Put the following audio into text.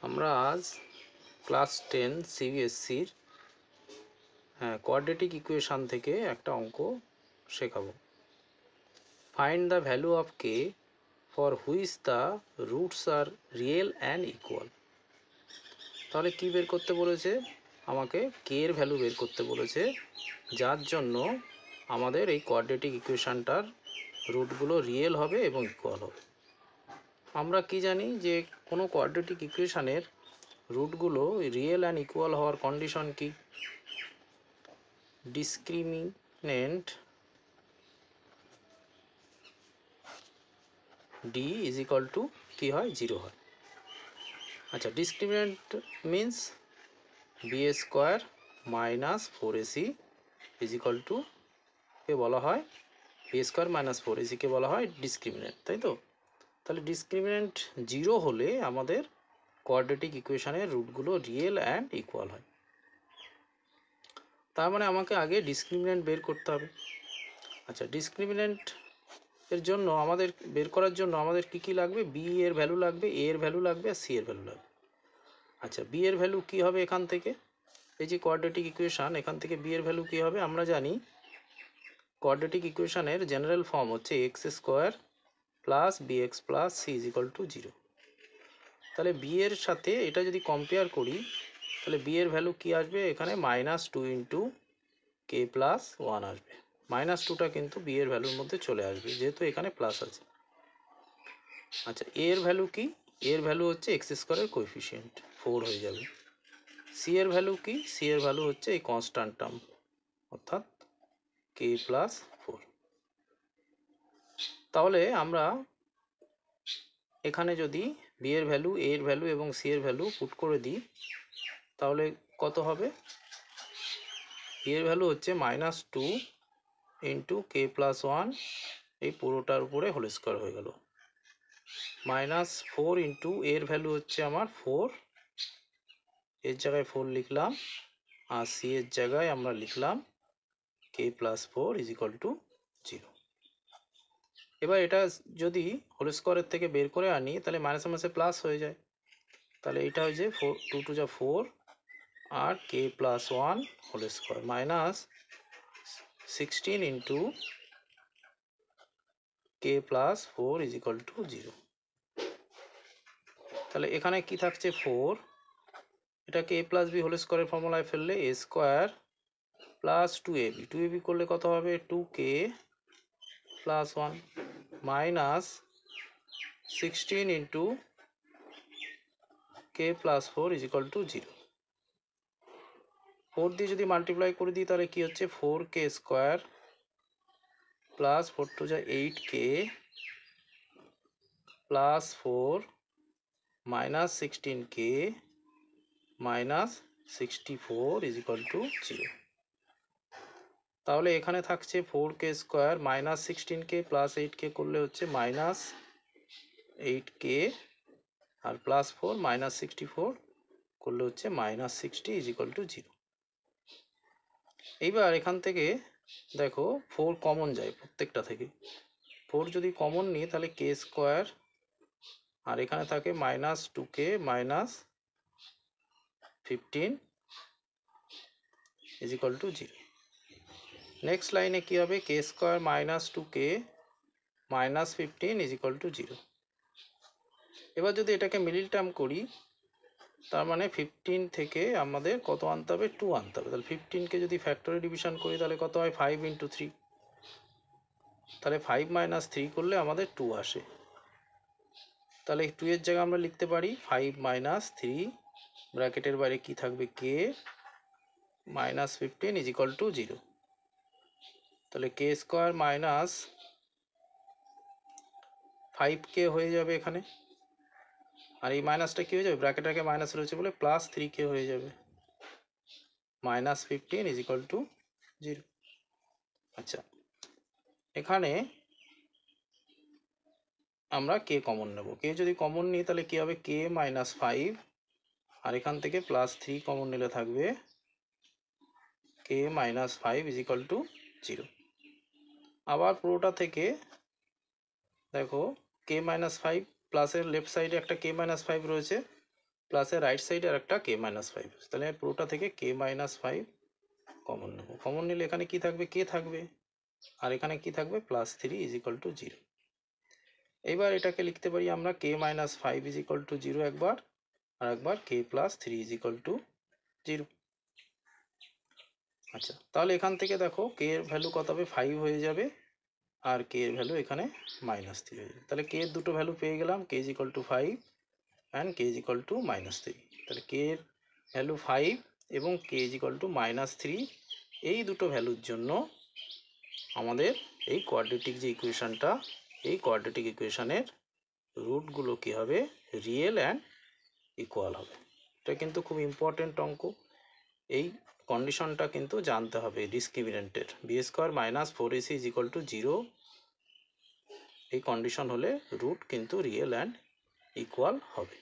আমরা আজ class 10 সিবিএসসির quadratic equation থেকে একটা অঙ্ক শেখাবো। Find the value of K for which the roots are real and equal. তাহলে কি বের করতে বলেছে? আমাকে কে এর ভ্যালু বের করতে বলেছে, যার জন্য আমাদের এই কোয়াড্রেটিক ইকুয়েশানটার রুটগুলো রিয়েল হবে এবং ইকুয়াল হবে। আমরা কি জানি যে কোনো কোয়াড্রেটিক ইকুয়েশানের রুটগুলো রিয়েল অ্যান্ড ইকুয়াল হওয়ার কন্ডিশন কি? Discriminant D is equal to কী হয়? 0 হয়। আচ্ছা, discriminant means B square minus 4ac is equal to কে বলা হয়, বি স্কোয়ার মাইনাস 4ac কে বলা হয় ডিসক্রিমিনেন্ট, তাই তো? তাহলে ডিসক্রিমিনেন্ট 0 হলে আমাদের কোয়াড্রেটিক ইকুয়েশনের রুটগুলো রিয়েল অ্যান্ড ইকুয়াল হয়। তার মানে আমাকে আগে ডিসক্রিমিনেন্ট বের করতে হবে। আচ্ছা, ডিসক্রিমিনেন্ট এর জন্য আমাদের বের করার জন্য আমাদের কি কি লাগবে? বি এর ভ্যালু লাগবে, এ এর ভ্যালু লাগবে, আর সি এর ভ্যালু লাগবে। আচ্ছা, বি এর ভ্যালু কি হবে? এখান থেকে এই যে কোয়াড্রেটিক ইকুয়েশন, এখান থেকে বি এর ভ্যালু কি হবে? আমরা জানি কোয়াড্রেটিক ইকুয়েশনের জেনারেল ফর্ম হচ্ছে X square plus B X plus C is equal to 0। তাহলে বি এর সাথে এটা যদি কম্পেয়ার করি, তাহলে বি এর ভ্যালু কি আসবে? এখানে -2 ইন্টু কে প্লাস 1 আসবে। -2টা কিন্তু বি এর ভ্যালুর মধ্যে চলে আসবে, যেহেতু এখানে প্লাস আছে। আচ্ছা, এর ভ্যালু কি? এর ভ্যালু হচ্ছে এক্স স্কোয়ারের কোএফিসিয়েন্ট, 4 হয়ে যাবে। সি এর ভ্যালু কি? সি এর ভ্যালু হচ্ছে এই কনস্ট্যান্ট টার্ম, অর্থাৎ কে প্লাস 4। তাহলে আমরা এখানে যদি বি এর ভ্যালু, এ এর ভ্যালু এবং সি এর ভ্যালু পুট করে দিই, তাহলে কত হবে? বি এর ভ্যালু হচ্ছে -2 ইন্টু কে প্লাস 1, এই পুরোটার উপরে হোল স্কোয়ার হয়ে গেল। -4 ইন্টু এর ভ্যালু হচ্ছে আমার 4, এর জায়গায় 4 লিখলাম, আর সি এর জায়গায় আমরা লিখলাম কে প্লাস 4 ইজ ইকাল টু 0। এবার এটা যদি হোল স্কোয়ারের থেকে বের করে আনি, তাহলে মাইনাসে মাইনাসে প্লাস হয়ে যায়। তাহলে এটা হয়ে যায় 4 2 টু যা 4 আর K plus 1 whole square minus 16 into K plus 4 is equal to 0। তাহলে এখানে কি থাকছে? 4, এটাকে এ প্লাস বি হোল স্কোয়ারের ফর্মুলায় ফেললে এ স্কোয়ার প্লাস 2ab করলে কত হবে? 2k plus 1 minus 16 into K plus 4 is equal to 0। 4 দিয়ে যদি মাল্টিপ্লাই করে দিই, তাহলে কি হচ্ছে? 4k স্কোয়ার প্লাস 4 টু যা 8k plus 4 minus 16k minus 64 is equal to 0। তাহলে এখানে থাকছে 4k square minus 16k plus 8k করলে হচ্ছে মাইনাস 8k, আর প্লাস 4 মাইনাস 64 করলে হচ্ছে মাইনাস 60 ইজ ইকাল টু 0। এইবার এখান থেকে দেখো 4 কমন যায় প্রত্যেকটা থেকে। 4 যদি কমন নিই, তাহলে কে স্কোয়ার, আর এখানে থাকে -2k minus 15 is equal to 0। Next লাইনে কি হবে? K square -2k minus 15 is equal to 0। এবার যদি এটাকে মিডিল টার্ম করি, তার মানে 15 থেকে আমাদের কত আনতে হবে? 2 আনতে হবে। তাহলে 15কে যদি ফ্যাক্টরি ডিভিশন করি, তাহলে কত হয়? 5 ইন্টু 3। তাহলে 5 মাইনাস 3 করলে আমাদের 2 আসে। তাহলে 2 এর জায়গায় আমরা লিখতে পারি 5 মাইনাস 3, ব্র্যাকেটের বাইরে কি থাকবে? কে মাইনাস 15 ইজ ইকাল টু 0। তাহলে কে স্কোয়ার মাইনাস 5k হয়ে যাবে এখানে, আর এই মাইনাসটা কি হয়ে যাবে? ব্র্যাকেটের আগে মাইনাস রয়েছে বলে প্লাস 3k হয়ে যাবে, মাইনাস 15 ইজ ইকাল টু 0। আচ্ছা, এখানে আমরা কে কমন নেব। কে যদি কমন নিই, তাহলে কি হবে? কে মাইনাস 5, আর এখান থেকে প্লাস 3 কমন নিলে থাকবে কে মাইনাস 5 ইজ ইকাল টু 0। আবার পুরোটা থেকে দেখো কে মাইনাস 5 প্লাসের লেফট সাইডে একটা কে মাইনাস 5 রয়েছে, প্লাসের রাইট সাইডে আর একটা k-5, তাহলে পুরোটা থেকে k-5 কমন নেব। কমন নিলে এখানে কি থাকবে, k থাকবে, আর এখানে কি থাকবে +3 = 0। এবার এটাকে লিখতে পারি আমরা k-5 = 0 একবার, আর একবার k+3 = 0। আচ্ছা, তাহলে এখান থেকে দেখো k এর ভ্যালু কত হবে, 5 হয়ে যাবে, আর k এর ভ্যালু এখানে -3 হয়ে যাবে। তাহলে k এর দুটো ভ্যালু পেয়ে গেলাম, k = 5 অ্যান্ড k = -3। তাহলে k এর ভ্যালু 5 এবং k = -3, এই দুটো ভ্যালুর জন্য আমাদের এই কোয়াড্রেটিক যে ইকুয়েশনটা, এই কোয়াড্রেটিক ইকুয়েশনের রুটগুলো কী হবে, রিয়েল অ্যান্ড ইকুয়াল হবে। এটা কিন্তু খুব ইম্পর্টেন্ট অঙ্ক। এই কন্ডিশনটা কিন্তু জানতে হবে ডিসক্রিমিনেন্টের, b² - 4ac = 0, এই কন্ডিশন হলে রুট কিন্তু রিয়েল অ্যান্ড ইকুয়াল হবে।